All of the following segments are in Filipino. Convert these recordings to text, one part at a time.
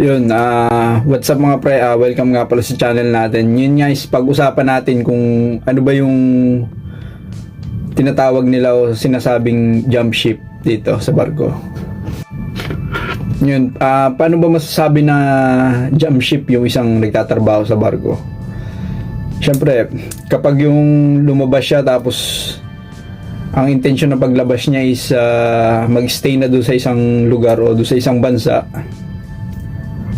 Yun, what's up mga pre? Welcome nga pala sa channel natin. Yun guys, pag-usapan natin kung ano ba yung tinatawag nila o sinasabing jump ship dito sa barko. Yun, paano ba masasabi na jump ship yung isang nagtatrabaho sa barko? Siyempre, kapag yung lumabas siya tapos ang intensyon na paglabas niya is mag-stay na doon sa isang lugar o doon sa isang bansa.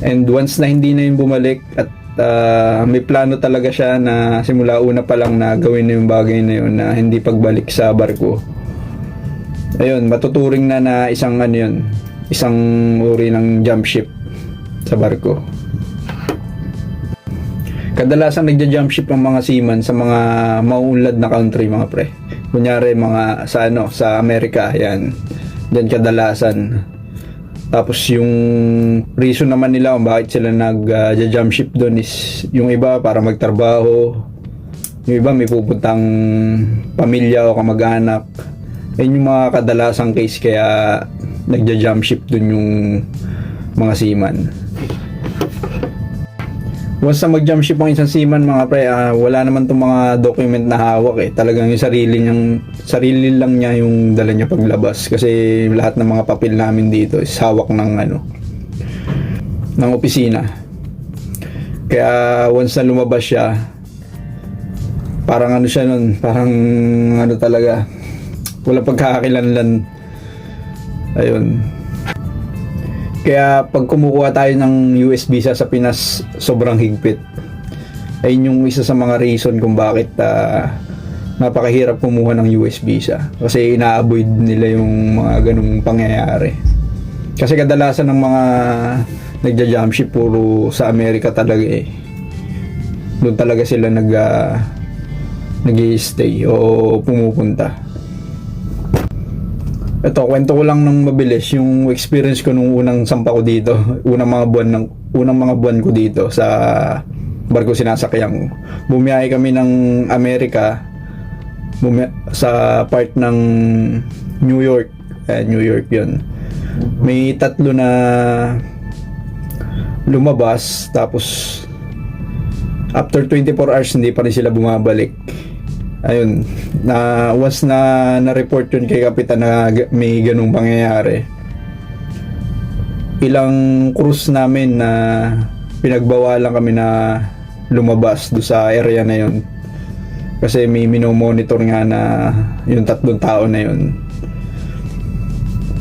And once na hindi na yung bumalik at may plano talaga siya na simula una pa lang na gawin na yung bagay na yun na hindi pagbalik sa barko. Ayun, matuturing na isang ano yun, isang uri ng jump ship sa barko. Kadalasan nagja-jump ship ang mga seaman sa mga mauunlad na country mga pre. Kunyari mga sa Amerika, yan. Diyan kadalasan. Tapos yung reason naman nila kung bakit sila nag-jump ship doon is yung iba para magtrabaho, yung iba may pupuntang pamilya o kamag-anak. Ayun yung mga kadalasang case kaya nagja-jump ship doon yung mga seaman. Once na mag-jump ship ang isang seaman mga pre, wala naman itong mga document na hawak eh. Talagang yung sarili lang niya yung dala niya paglabas. Kasi lahat ng mga papel namin dito is hawak ng opisina. Kaya once na lumabas siya, parang ano siya nun, parang ano talaga, wala pagkakakilanlan. Ayun. Kaya pag kumukuha tayo ng US visa sa Pinas, sobrang higpit. Ayun yung isa sa mga reason kung bakit napakahirap kumuha ng US visa. Kasi ina-avoid nila yung mga ganung pangyayari. Kasi kadalasan ng mga nagja-jump ship puro sa Amerika talaga eh. Doon talaga sila nag-i-stay o pumupunta. Ito, kwento ko lang ng mabilis yung experience ko nung unang sampa ko dito, unang mga buwan ko dito sa barko sinasakyan ko. Bumiyahe kami ng Amerika sa part ng New York. New York 'yun. May tatlo na lumabas tapos after 24 hours hindi pa rin sila bumabalik. Ayun, once na na-report yun kay kapitan na may ganung pangyayari, ilang cruise namin na pinagbawalan kami na lumabas do sa area na yun. Kasi may minomonitor nga na yung 3 tao na yun.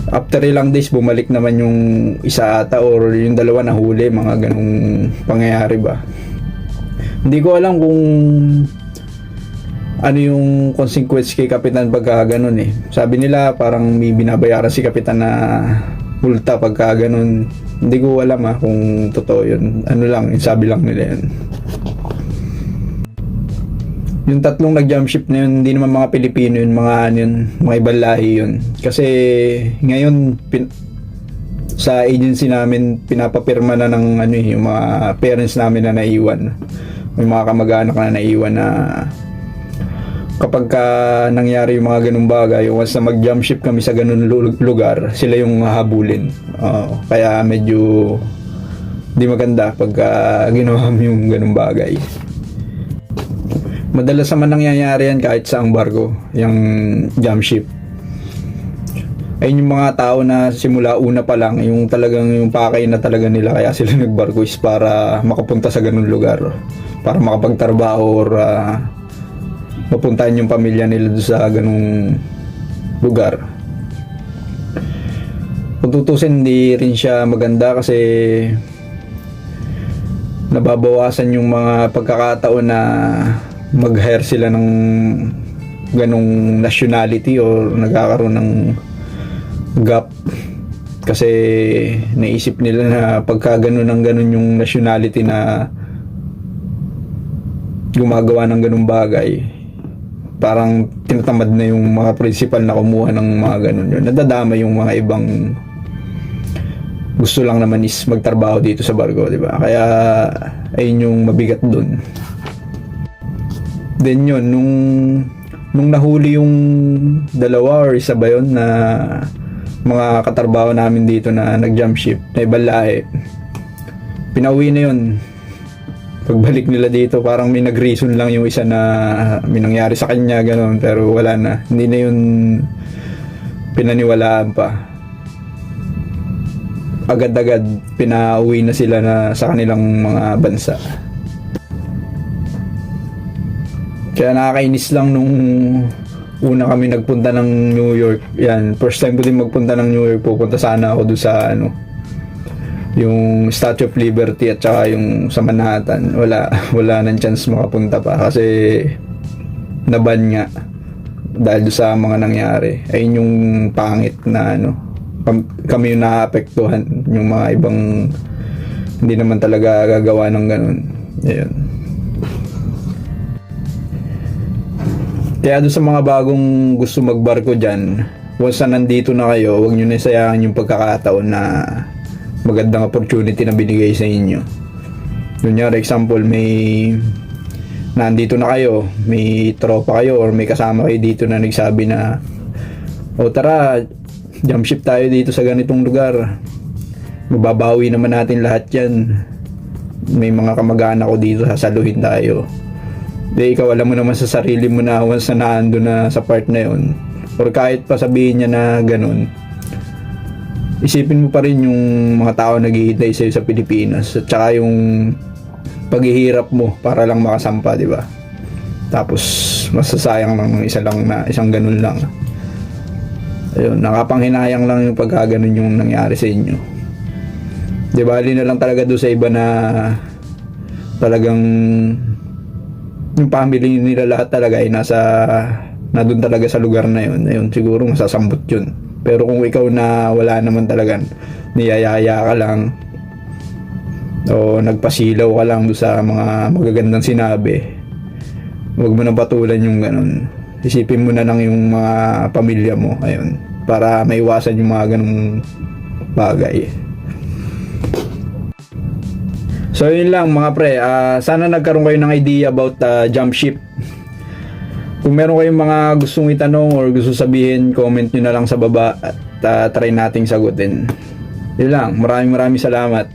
After ilang days, bumalik naman yung isa ata or yung dalawa na huli, mga ganung pangyayari ba. Hindi ko alam kung ano yung consequence kay kapitan pagka ganun eh. Sabi nila parang may binabayaran si kapitan na multa pagka ganun. Hindi ko alam kung totoo yun. Ano lang, sabi lang nila yun. Yung tatlong nag-jump ship na yun, hindi naman mga Pilipino yun, mga ibang lahi yun. Kasi ngayon sa agency namin pinapapirma na ng yung mga parents namin na naiwan. May mga kamag-anak na naiwan na kapag nangyari yung mga ganung bagay, once na mag-jump ship kami sa ganung lugar, sila yung habulin. Kaya medyo di maganda pag ginawa mo yung ganung bagay. Madalas naman nangyayari yan kahit sa ang barko, yung jump ship. Ayun yung mga tao na simula una pa lang, yung talagang yung pakay na talaga nila kaya sila nagbarko is para makapunta sa ganung lugar, para makapagtrabaho or mapuntahan yung pamilya nila doon sa ganung lugar. Kung tutusin, hindi rin siya maganda kasi nababawasan yung mga pagkakataon na mag-hire sila ng ganung nationality o nagkakaroon ng gap. Kasi naisip nila na pagka ganun yung nationality na gumagawa ng ganung bagay, parang tinatamad na yung mga principal na kumuha ng mga ganun yun. Nadadama yung mga ibang gusto lang naman is magtrabaho dito sa barko, di ba? Kaya ayun yung mabigat dun. Then yun, nung nahuli yung dalawa or isa ba yun na mga katrabaho namin dito na nag-jump ship na ibang lahi. Pinauwi na yun. Pagbalik nila dito, parang may nag-reason lang yung isa na may nangyari sa kanya, gano'n. Pero wala na. Hindi na yun pinaniwalaan pa. Agad-agad, pinauwi na sila na sa kanilang mga bansa. Kaya nakakainis lang nung una kami nagpunta ng New York. Yan, first time ko din magpunta ng New York. Pupunta sana ako doon sa yung Statue of Liberty at saka yung sa Manhattan. Wala nang chance makapunta pa kasi naban nga dahil doon sa mga nangyari. Ayun yung pangit na kami yung naapektuhan, yung mga ibang hindi naman talaga gagawa ng ganun. Ayun. Kaya doon sa mga bagong gusto magbarko dyan, once na nandito na kayo, huwag nyo na sayangin yung pagkakataon na magandang opportunity na binigay sa inyo. Kunyari, example, may nandito na kayo, may tropa kayo or may kasama kayo dito na nagsabi na, o tara, jump ship tayo dito sa ganitong lugar. Mababawi naman natin lahat yan. May mga kamag-anak ko dito, sasaluhin tayo. Di ikaw alam mo naman sa sarili mo na once na naando na sa part na yun, or kahit pa sabihin niya na ganun, isipin mo pa rin yung mga tao naghihintay sa'yo sa Pilipinas at saka yung paghihirap mo para lang makasampa, di ba? Tapos masasayang lang ng isang ganun lang. Ayun, nakapanghinayang lang yung pagkaganon yung nangyari sa inyo. Di ba, na lang talaga doon sa iba na talagang yung family nila lahat talaga ay na doon talaga sa lugar na yun. Ayun, siguro masasambot yun. Pero kung ikaw na wala naman talaga, niyayaya ka lang o nagpasilaw ka lang doon sa mga magagandang sinabi, huwag mo nang patulan yung ganun. Isipin mo na lang yung mga pamilya mo, ayun, para maiwasan yung mga ganung bagay. So yun lang mga pre, sana nagkaroon kayo ng idea about jump ship. Kung meron kayong mga gustong itanong or gusto sabihin, comment nyo na lang sa baba at try nating sagutin. Yun lang, maraming salamat.